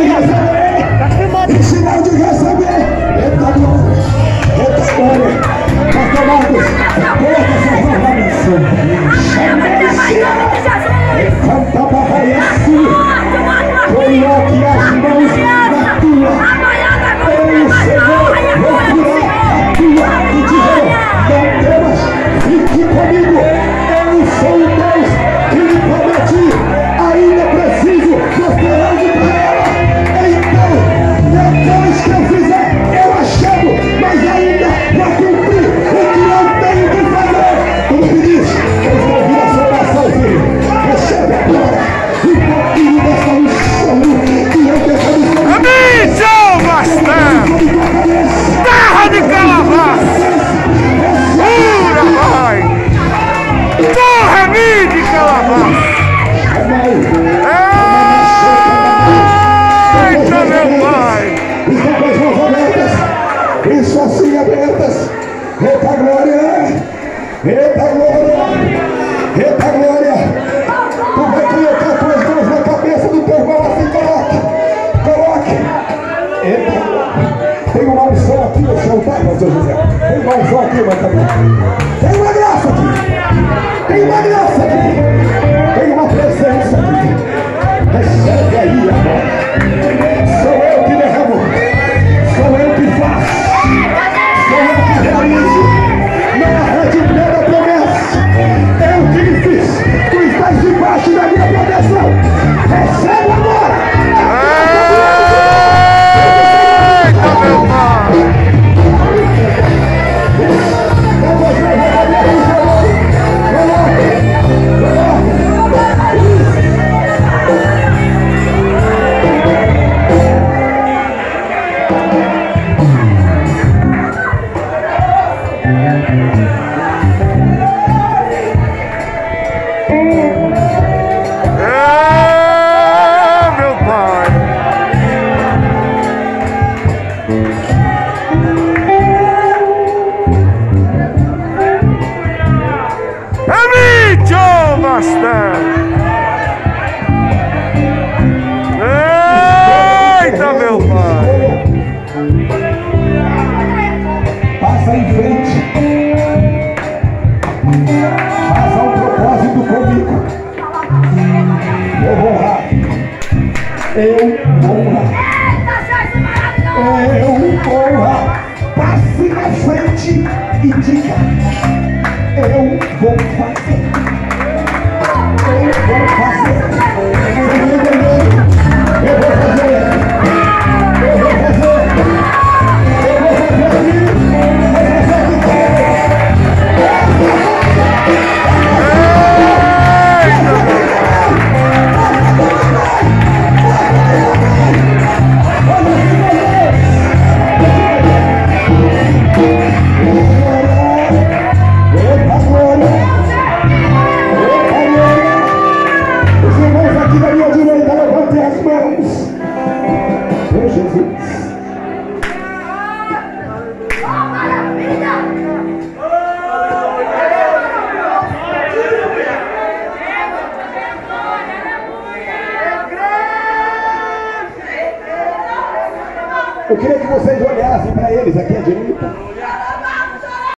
receber. Em sinal de receber. Eita glória. Eita glória. Pastor Marcos, coloca essa voz na missão. Canta para Jesus. Coloque as mãos na tua. Eu, Senhor, vou curar a tua pedida. Não temas, fique comigo. Eu sou o Deus que lhe prometi. Ainda preciso mostrar algo para ela. Então, depois que eu fizer, eu a chamo, mas ainda vou cumprir o que eu tenho que fazer. Como diz, eu estou ouvindo a sua oração, filho. Recebe agora um pouquinho dessa unção que eu derramo sobre você. Amém, João Bastão! Terra de Calabás! Pura, vai! Torre de Calabás! Eita, meu pai! Estão com as mãos abertas. Isso assim abertas. Eita glória! Eita glória! Eita glória! Tu vai colocar tuas mãos na cabeça do teu irmão assim, coloque! Eita glória! Tem uma unção aqui nesse altar, pastor José. Tem uma unção aqui, mas também. Tem uma graça aqui! Tem uma graça aqui! Tem uma presença aqui! Recebe aí agora! Sou eu que derramo! Sou eu que faço! Sou eu que realizo! Não arrede pé da promessa! Eu que lhe fiz! Tu estás debaixo da minha proteção! Recebe agora! Eita, meu pai! Eita, meu pai! Passa em frente. Faça um propósito comigo. Eu vou honrar. Eu vou honrar. Eu vou honrar. Passe na frente e diga: eu vou fazer. Eu vou fazer. Eu vou fazer. Eu vou fazer. Eu vou fazer Eu queria que vocês olhassem para eles aqui à direita.